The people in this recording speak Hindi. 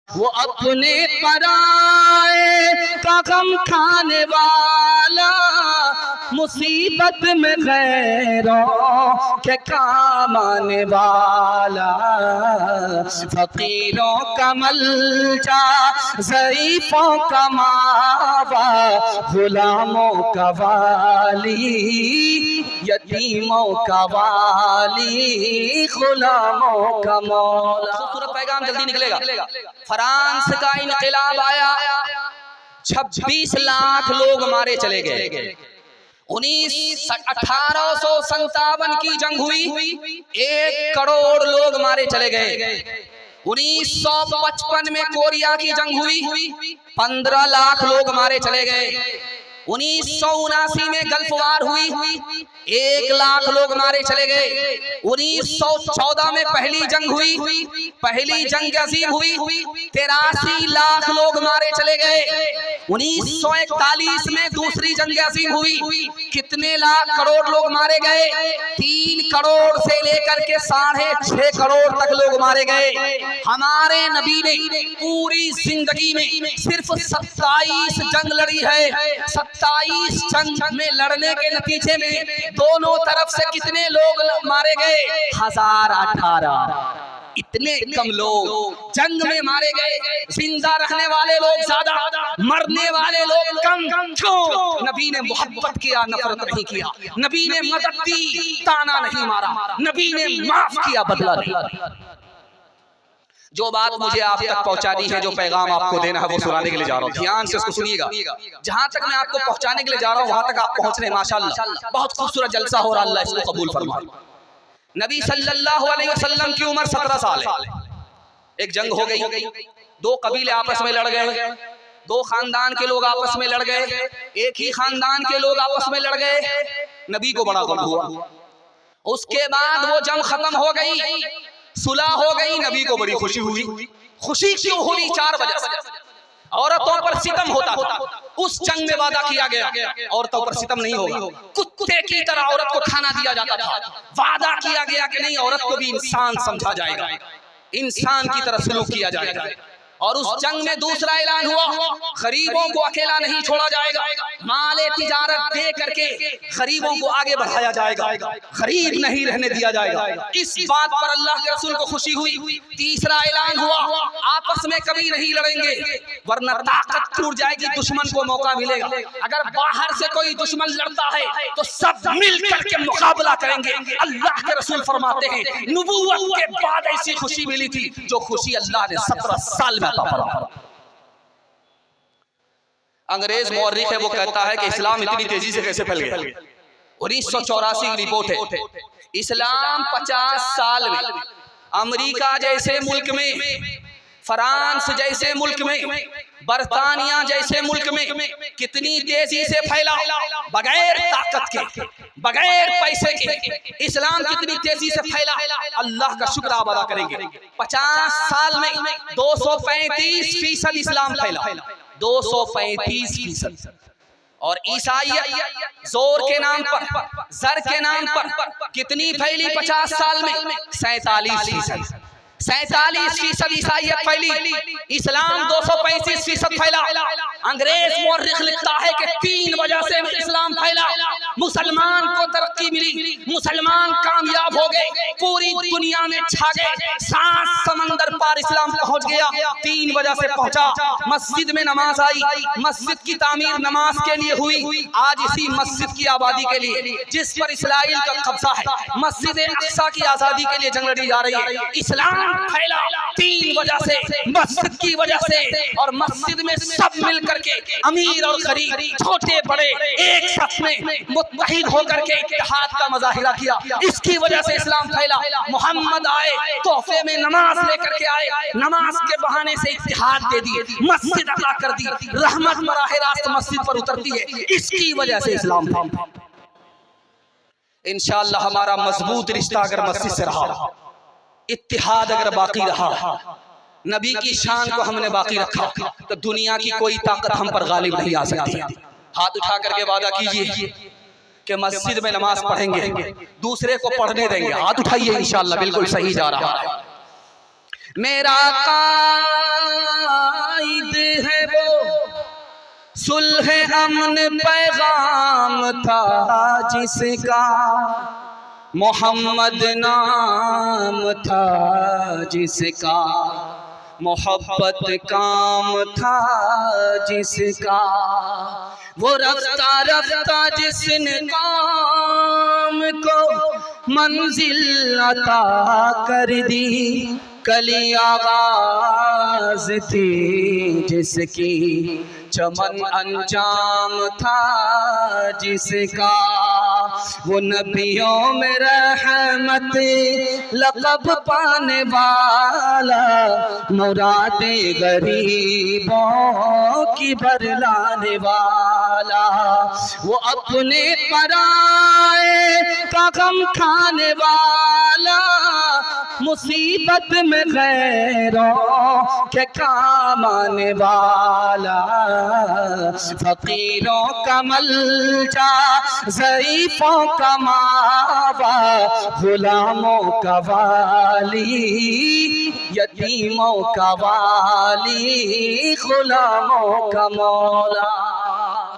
वो अपने पराए का गम खाने वाला, मुसीबत में गैरों के काम आने वाला, फकीरों का मलजा ज़ईफ़ों का मावा, गुलामों का वाली यतीमों का वाली, गुलामों का मौला। खूबसूरत पैगाम जल्दी निकलेगा। फ्रांस का इनकलाब आया, 26 लाख लोग मारे चले गए। 1857 की जंग हुई, 1 करोड़ लोग मारे चले गए। 1955 में कोरिया की जंग हुई, 15 लाख लोग मारे चले गए। 1979 में गल्फ वार हुई, 1 लाख लोग मारे चले गए। 1914 में पहली जंग हुई, पहली जंग अजीम हुई, 83 लाख लोग मारे चले गए। 1941 में दूसरी जंग अजीम हुई, कितने लाख करोड़ लोग मारे गए? 3 करोड़ से लेकर के 6.5 करोड़ तक लोग मारे गए। हमारे नबी ने पूरी जिंदगी में सिर्फ 27 जंग लड़ी है। 27 जंग में लड़ने के नतीजे में दोनों तरफ से कितने लोग मारे गए? 1018। इतने कम लोग जंग में मारे गए। जिंदा रहने वाले लोग ज्यादा, मरने वाले लोग कम। क्यों? नबी ने मोहब्बत किया, नफरत नहीं किया। नबी ने मदद दी, ताना नहीं मारा। नबी ने माफ किया, बदला नहीं। जो बात मुझे आप तक पहुंचानी है, जो पैगाम आपको देना है, वो सुनाने के लिए जा रहा हूँ। ध्यान से उसको सुनिएगा। जहां तक मैं आपको पहुंचाने के लिए जा रहा हूँ, वहां तक आप पहुंच रहे हैं। माशाअल्लाह, बहुत खूबसूरत जलसा हो रहा है। अल्लाह इसको कबूल फरमाए। नबी सल्लल्लाहु अलैहि वसल्लम की उम्र 17 साल है। एक जंग हो गई, 2 कबीले आपस में लड़ गए, 2 खानदान के लोग आपस में लड़ गए, एक ही खानदान के लोग आपस में लड़ गए। नबी को बड़ा गम हुआ। उसके बाद वो जंग खत्म हो गई, सुलह हो गई। नबी को बड़ी खुशी हुई। खुशी क्यों हुई? 4 वजह से। औरतों पर सितम होता था। उस जंग में वादा किया गया औरतों पर सितम नहीं होगा। कुत्ते की तरह औरत को खाना दिया जाता था। वादा किया गया कि नहीं, औरत को भी इंसान समझा जाएगा, इंसान की तरह सलूक किया जाएगा। और उस जंग में दूसरा ऐलान हुआ, गरीबों को अकेला नहीं छोड़ा जाएगा। माले तिजारत दे करके गरीबों को आगे बढ़ाया जाएगा, गरीब नहीं रहने दिया जाएगा। इस बात पर अल्लाह के रसूल को खुशी हुई। तीसरा ऐलान हुआ, आपस में कभी नहीं लड़ेंगे, वरना ताकत टूट जाएगी, दुश्मन को मौका मिलेगा। अगर बाहर से कोई दुश्मन लड़ता है तो सब मिल करके मुकाबला करेंगे। अल्लाह के रसूल फरमाते हैं, नबूवत के बाद ऐसी खुशी मिली थी जो खुशी अल्लाह ने 17 साल में अता फरमाया। अंग्रेज मौर्रिख है, वो कहता है कि इस्लाम इतनी तेजी से कैसे फैल गया। 1984 की रिपोर्ट है, इस्लाम 50 साल में अमेरिका जैसे मुल्क में, फ्रांस जैसे मुल्क में, बरतानिया जैसे मुल्क में कितनी तेजी से फैला। बगैर ताकत के, बगैर पैसे के इस्लाम कितनी तेजी से फैला। अल्लाह का शुक्र आप अदा करेंगे। 50 साल में 235% इस्लाम फैला, 235%। और ईसाईयत जोर के नाम पर, जर के नाम पर कितनी फैली 50 साल में? 47%। 47% ईसाईयत फैली, इस्लाम 235% फैला। अंग्रेज मौर्रिख लिखता है कि 3 वजह से इस्लाम फैला। मुसलमान को तरक्की मिली, मुसलमान कामयाब हो गए, पूरी दुनिया में छा गए, 7 समंदर पार इस्लाम पहुंच गया। 3 वजह से पहुंचा। मस्जिद में नमाज आई, मस्जिद की तामीर नमाज के लिए हुई। आज इसी मस्जिद की आबादी के लिए, जिस पर इस्राइल का कब्जा है, मस्जिद अक्सा की आजादी के लिए जंग लड़ी जा रही है। इस्लाम फैला 3 वजह से, मस्जिद की वजह से। और मस्जिद में सब मिल करके, अमीर और गरीब, छोटे बड़े, एक साथ में मुत्तहिद होकर के इत्तेहाद का मुजाहिरा किया। इसकी वजह से इस्लाम फैला। मोहम्मद आए, तोहफे में नमाज लेकर के आए, नमाज के बहाने से इत्तेहाद दे दिए, मस्जिद अता कर दी, रहमत बराह रास्त मस्जिद पर उतरती है। इसकी वजह से इस्लाम फैला। इंशाअल्लाह हमारा मजबूत रिश्ता अगर मस्जिद से रहा, इत्तिहाद अगर बाकी रहा, नबी की शान को हमने बाकी रखा, तो दुनिया की कोई ताकत हम पर गालिब नहीं आ सकती। हाथ उठा करके वादा कीजिए कि मस्जिद में नमाज पढ़ेंगे, दूसरे को पढ़ने देंगे। हाथ उठाइए, इंशाअल्लाह बिल्कुल सही जा रहा है। मेरा सुलह अमन पैगाम था जिसका, मोहम्मद नाम था जिसका, मोहब्बत काम था जिसका, वो रफ्ता रफ्ता जिसने काम को मंजिल अता कर दी, कली आवाज थी जिसकी, चमन अंजाम था जिसका, वो नबियों में रहमत लक़ब पाने वाला, मुरादे गरीबों की बरलाने वाला, वो अपने पराए का गम खाने वाला, मुसीबत में गैरों के काम आने वाला, फकीरों का मलजा ज़ईफ़ों का मावा, गुलामों का वाली यतीमों का वाली, गुलामों का मौला।